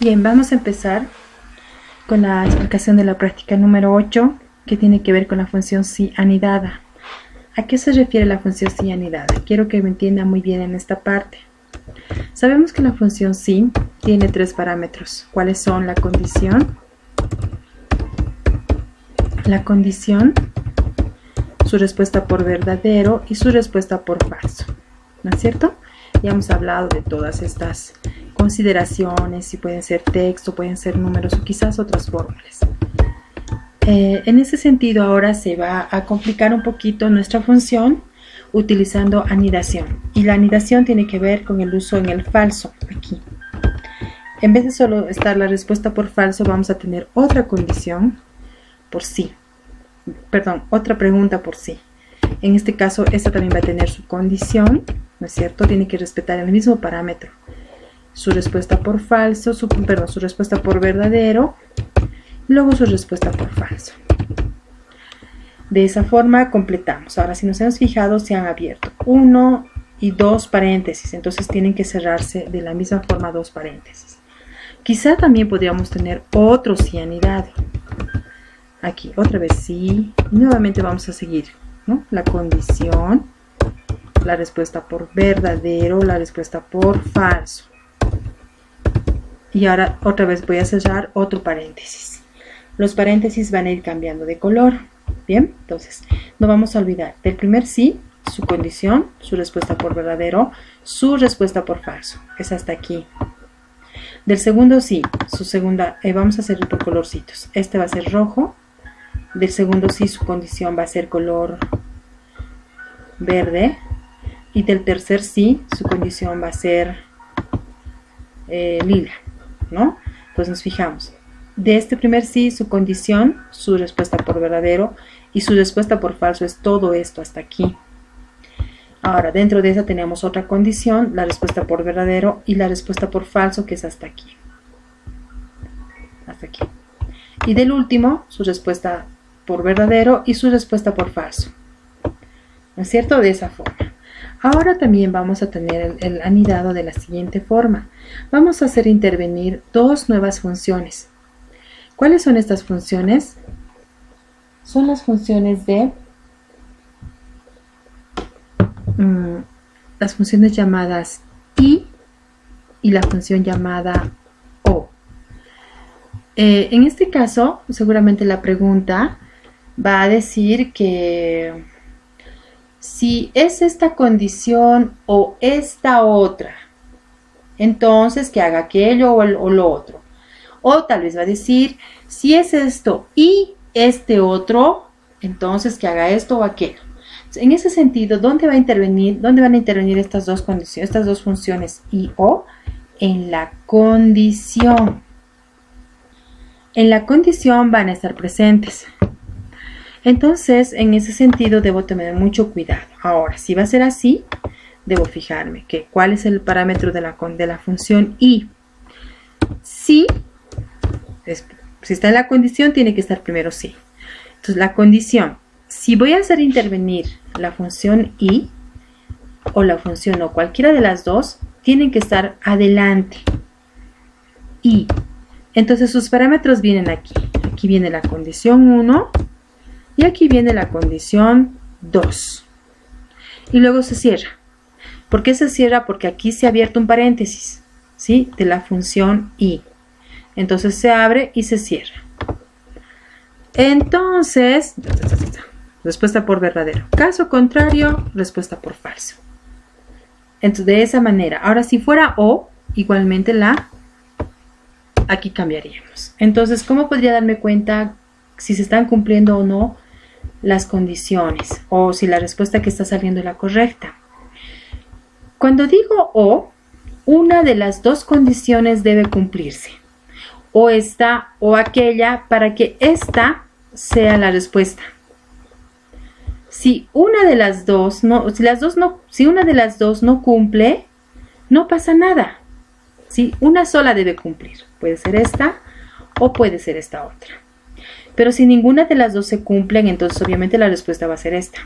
Bien, vamos a empezar con la explicación de la práctica número 8, que tiene que ver con la función si anidada. ¿A qué se refiere la función si anidada? Quiero que me entienda muy bien en esta parte. Sabemos que la función si tiene tres parámetros. ¿Cuáles son? La condición, su respuesta por verdadero y su respuesta por falso. ¿No es cierto? Ya hemos hablado de todas estas consideraciones, si pueden ser texto, pueden ser números o quizás otras fórmulas. En ese sentido, ahora se va a complicar un poquito nuestra función utilizando anidación. Y la anidación tiene que ver con el uso en el falso, aquí. En vez de solo estar la respuesta por falso, vamos a tener otra condición por sí. Perdón, otra pregunta por sí. En este caso, esta también va a tener su condición, ¿no es cierto? Tiene que respetar el mismo parámetro. Su respuesta por falso, su respuesta por verdadero, luego su respuesta por falso. De esa forma completamos. Ahora, si nos hemos fijado, se han abierto 1 y 2 paréntesis, entonces tienen que cerrarse de la misma forma 2 paréntesis. Quizá también podríamos tener otro si anidado. Aquí, otra vez sí, y nuevamente vamos a seguir, ¿no? La condición, la respuesta por verdadero, la respuesta por falso. Y ahora otra vez voy a cerrar otro paréntesis. Los paréntesis van a ir cambiando de color. Bien, entonces no vamos a olvidar del primer sí, su condición, su respuesta por verdadero, su respuesta por falso. Es hasta aquí. Del segundo sí, su segunda, vamos a hacerlo por colorcitos. Este va a ser rojo. Del segundo sí, su condición va a ser color verde. Y del tercer sí, su condición va a ser lila, ¿no? Entonces nos fijamos. De este primer sí, su condición, su respuesta por verdadero y su respuesta por falso es todo esto hasta aquí. Ahora, dentro de esa tenemos otra condición, la respuesta por verdadero y la respuesta por falso, que es hasta aquí. Hasta aquí. Y del último, su respuesta por verdadero y su respuesta por falso. ¿No es cierto? De esa forma. Ahora también vamos a tener el anidado de la siguiente forma. Vamos a hacer intervenir dos nuevas funciones. ¿Cuáles son estas funciones? Son las funciones de las funciones llamadas y la función llamada o. En este caso, seguramente la pregunta va a decir que si es esta condición o esta otra, entonces que haga aquello o lo otro. O tal vez va a decir, si es esto y este otro, entonces que haga esto o aquello. En ese sentido, ¿dónde van a intervenir estas dos condiciones, estas dos funciones y o? En la condición. En la condición van a estar presentes. Entonces, en ese sentido, debo tener mucho cuidado. Ahora, si va a ser así, debo fijarme que cuál es el parámetro de la función y. Si está en la condición, tiene que estar primero sí. Entonces, la condición, si voy a hacer intervenir la función y o la función o cualquiera de las dos, tienen que estar adelante. Y, entonces sus parámetros vienen aquí. Aquí viene la condición 1 y aquí viene la condición 2. Y luego se cierra. ¿Por qué se cierra? Porque aquí se ha abierto un paréntesis, ¿sí? De la función y. Entonces se abre y se cierra. Entonces, respuesta por verdadero. Caso contrario, respuesta por falso. Entonces, de esa manera. Ahora, si fuera o, igualmente aquí cambiaríamos. Entonces, ¿cómo podría darme cuenta si se están cumpliendo o no las condiciones? O si la respuesta que está saliendo es la correcta. Cuando digo o, una de las dos condiciones debe cumplirse. O esta o aquella para que esta sea la respuesta. Si una de las dos si una de las dos no cumple, no pasa nada. ¿Sí? Una sola debe cumplir. Puede ser esta o puede ser esta otra. Pero si ninguna de las dos se cumplen, entonces obviamente la respuesta va a ser esta.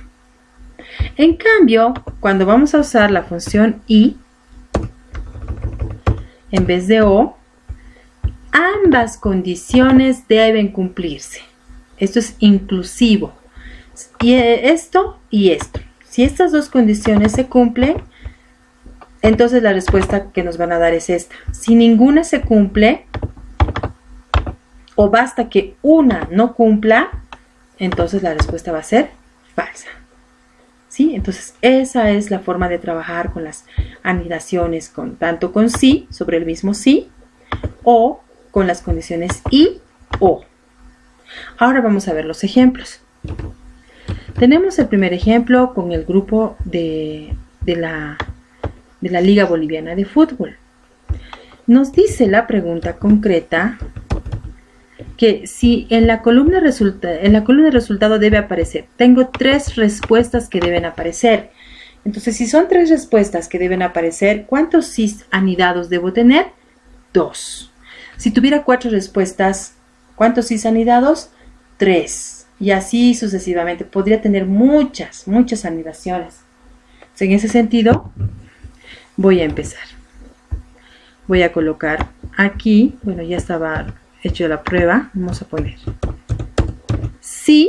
En cambio, cuando vamos a usar la función y, en vez de o, ambas condiciones deben cumplirse. Esto es inclusivo. Y esto y esto. Si estas dos condiciones se cumplen, entonces la respuesta que nos van a dar es esta. Si ninguna se cumple, o basta que una no cumpla, entonces la respuesta va a ser falsa. ¿Sí? Entonces esa es la forma de trabajar con las anidaciones, tanto con sí, sobre el mismo sí, o con las condiciones y o. Ahora vamos a ver los ejemplos. Tenemos el primer ejemplo con el grupo de la Liga Boliviana de Fútbol. Nos dice la pregunta concreta que si en la columna de resultado debe aparecer, tengo 3 respuestas que deben aparecer. Entonces, si son 3 respuestas que deben aparecer, ¿cuántos sís anidados debo tener? 2. Si tuviera 4 respuestas, ¿cuántos sís anidados? 3. Y así sucesivamente. Podría tener muchas anidaciones. En ese sentido, voy a empezar. Voy a colocar aquí, bueno, ya estaba hecho la prueba, vamos a poner si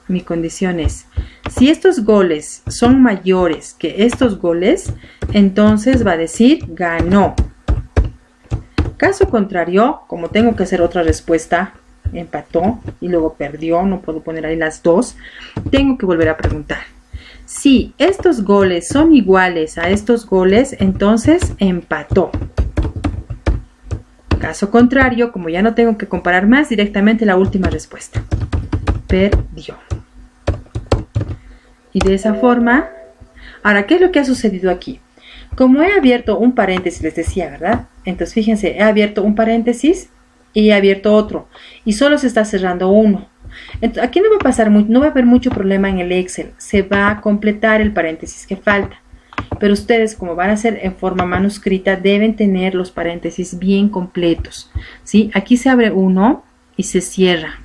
mi condición es, si estos goles son mayores que estos goles, entonces va a decir ganó. Caso contrario, como tengo que hacer otra respuesta, empató y luego perdió, no puedo poner ahí las dos, tengo que volver a preguntar. Si estos goles son iguales a estos goles, entonces empató. Caso contrario, como ya no tengo que comparar más, directamente la última respuesta. Perdió. Y de esa forma, ahora, ¿qué es lo que ha sucedido aquí? Como he abierto un paréntesis, les decía, ¿verdad? Entonces, fíjense, he abierto un paréntesis y he abierto otro. Y solo se está cerrando uno. Entonces, aquí no va a pasar no va a haber mucho problema en el Excel. Se va a completar el paréntesis que falta. Pero ustedes, como van a hacer en forma manuscrita, deben tener los paréntesis bien completos, ¿sí? Aquí se abre uno y se cierra.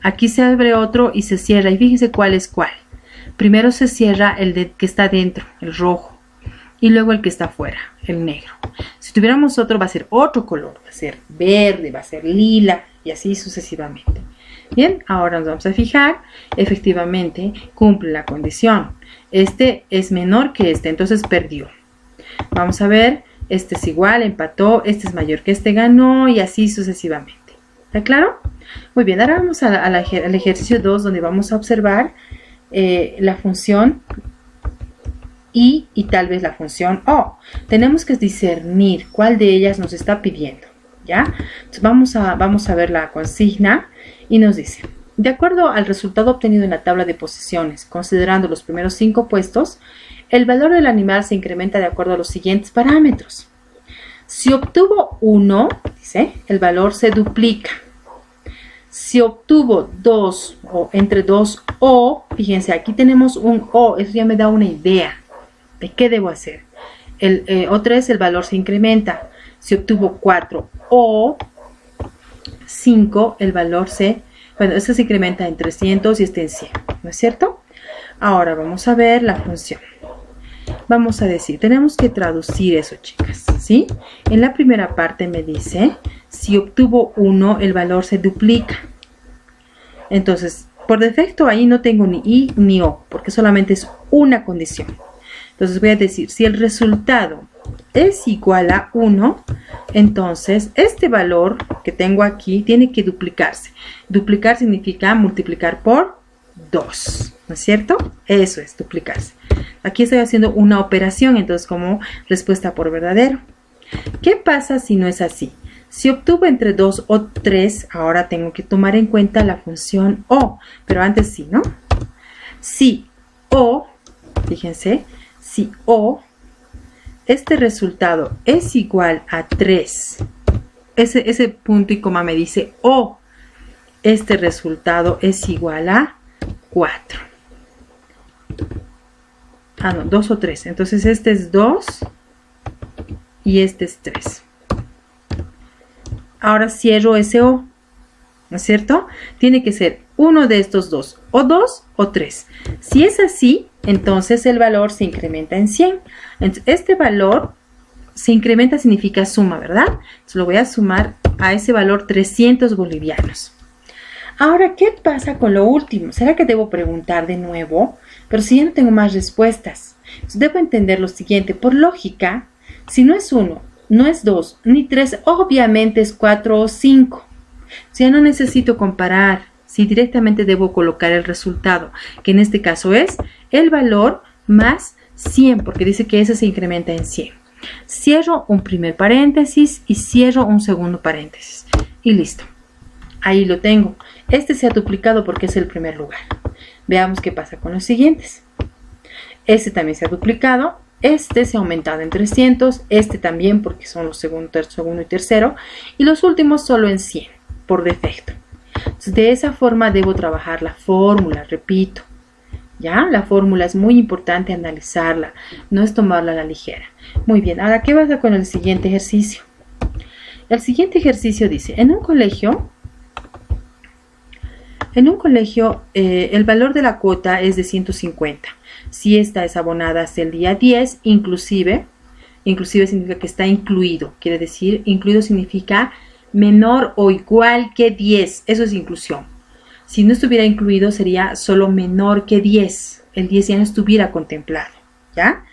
Aquí se abre otro y se cierra. Y fíjense cuál es cuál. Primero se cierra el que está dentro, el rojo. Y luego el que está afuera, el negro. Si tuviéramos otro, va a ser otro color. Va a ser verde, va a ser lila y así sucesivamente. Bien, ahora nos vamos a fijar. Efectivamente, cumple la condición. Este es menor que este, entonces perdió. Vamos a ver, este es igual, empató, este es mayor que este, ganó y así sucesivamente. ¿Está claro? Muy bien, ahora vamos al ejercicio 2 donde vamos a observar la función y tal vez la función o. Tenemos que discernir cuál de ellas nos está pidiendo, ¿ya? Entonces vamos a ver la consigna y nos dice: de acuerdo al resultado obtenido en la tabla de posiciones, considerando los primeros 5 puestos, el valor del animal se incrementa de acuerdo a los siguientes parámetros. Si obtuvo 1, dice, el valor se duplica. Si obtuvo 2 o entre 2 o, fíjense, aquí tenemos un o, eso ya me da una idea de qué debo hacer. O 3, el valor se incrementa. Si obtuvo 4 o 5, el valor este se incrementa en 300 y este en 100, ¿no es cierto? Ahora vamos a ver la función. Vamos a decir, tenemos que traducir eso, chicas, ¿sí? En la primera parte me dice, si obtuvo 1, el valor se duplica. Entonces, por defecto ahí no tengo ni i ni o, porque solamente es una condición. Entonces voy a decir, si el resultado es igual a 1, entonces este valor que tengo aquí tiene que duplicarse. Duplicar significa multiplicar por 2, ¿no es cierto? Eso es duplicarse. Aquí estoy haciendo una operación, entonces como respuesta por verdadero. ¿Qué pasa si no es así? Si obtuvo entre 2 o 3, ahora tengo que tomar en cuenta la función o, pero antes sí, ¿no? Si o, fíjense, si o, este resultado es igual a 3, ese punto y coma me dice o, este resultado es igual a 4. Ah, no, 2 o 3. Entonces este es 2 y este es 3. Ahora cierro ese o, ¿no es cierto? Tiene que ser uno de estos dos, o 2 o 3. Si es así, entonces el valor se incrementa en 100. Entonces, este valor se incrementa significa suma, ¿verdad? Entonces lo voy a sumar a ese valor 300 bolivianos. Ahora, ¿qué pasa con lo último? ¿Será que debo preguntar de nuevo? Pero si ya no tengo más respuestas. Entonces, debo entender lo siguiente. Por lógica, si no es 1, no es 2, ni 3, obviamente es 4 o 5. Si ya no necesito comparar, si directamente debo colocar el resultado, que en este caso es el valor más 100, porque dice que ese se incrementa en 100. Cierro un primer paréntesis y cierro un segundo paréntesis. Y listo. Ahí lo tengo. Este se ha duplicado porque es el primer lugar. Veamos qué pasa con los siguientes. Este también se ha duplicado. Este se ha aumentado en 300. Este también porque son los segundo y tercero. Y los últimos solo en 100 por defecto. Entonces, de esa forma debo trabajar la fórmula, repito. ¿Ya? La fórmula es muy importante analizarla. No es tomarla a la ligera. Muy bien. Ahora, ¿qué pasa con el siguiente ejercicio? El siguiente ejercicio dice, en un colegio, el valor de la cuota es de 150. Si esta es abonada hasta el día 10, inclusive significa que está incluido. Quiere decir, incluido significa menor o igual que 10. Eso es inclusión. Si no estuviera incluido, sería solo menor que 10. El 10 ya no estuviera contemplado. ¿Ya?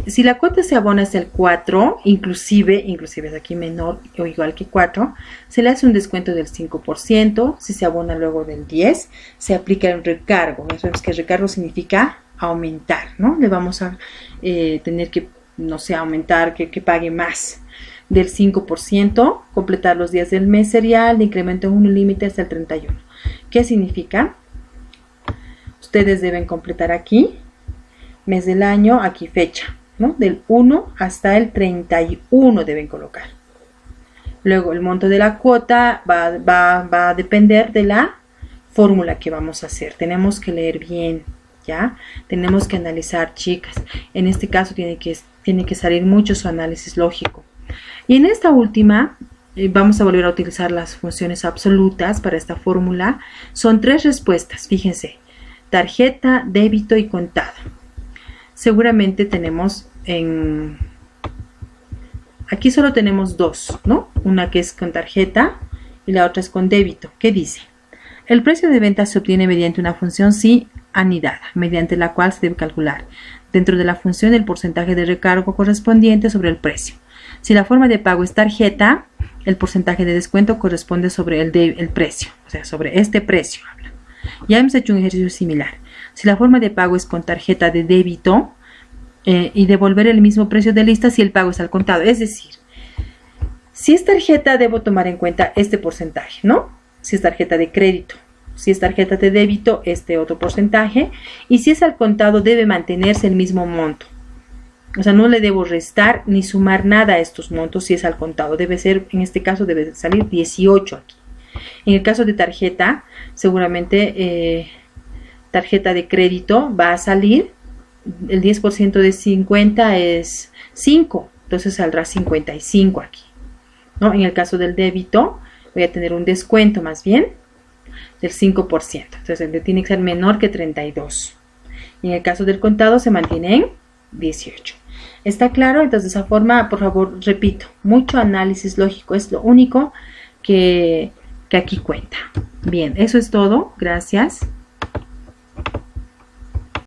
Si la cuota se abona hasta el 4, inclusive es aquí menor o igual que 4, se le hace un descuento del 5%. Si se abona luego del 10, se aplica el recargo. Ya sabemos que recargo significa aumentar, ¿no? Le vamos a tener que, no sé, aumentar, que pague más del 5%, completar los días del mes serial, de incremento en un límite hasta el 31. ¿Qué significa? Ustedes deben completar aquí mes del año, aquí fecha, ¿no? Del 1 hasta el 31 deben colocar. Luego el monto de la cuota va a depender de la fórmula que vamos a hacer. Tenemos que leer bien, ¿ya? Tenemos que analizar, chicas. En este caso tiene que salir mucho su análisis lógico. Y en esta última vamos a volver a utilizar las funciones absolutas para esta fórmula. Son 3 respuestas, fíjense. Tarjeta, débito y contado. Seguramente tenemos aquí solo tenemos 2, ¿no? Una que es con tarjeta y la otra es con débito. ¿Qué dice? El precio de venta se obtiene mediante una función sí anidada, mediante la cual se debe calcular dentro de la función el porcentaje de recargo correspondiente sobre el precio. Si la forma de pago es tarjeta, el porcentaje de descuento corresponde sobre el precio, o sea, sobre este precio. Ya hemos hecho un ejercicio similar. Si la forma de pago es con tarjeta de débito y devolver el mismo precio de lista si el pago es al contado. Es decir, si es tarjeta debo tomar en cuenta este porcentaje, ¿no? Si es tarjeta de crédito. Si es tarjeta de débito, este otro porcentaje. Y si es al contado debe mantenerse el mismo monto. O sea, no le debo restar ni sumar nada a estos montos si es al contado. Debe ser, en este caso debe salir 18 aquí. En el caso de tarjeta, seguramente tarjeta de crédito va a salir, el 10% de 50 es 5, entonces saldrá 55 aquí, ¿no? En el caso del débito voy a tener un descuento más bien del 5%, entonces el tiene que ser menor que 32. Y en el caso del contado se mantiene en 18. ¿Está claro? Entonces de esa forma, por favor, repito, mucho análisis lógico es lo único que aquí cuenta. Bien, eso es todo. Gracias.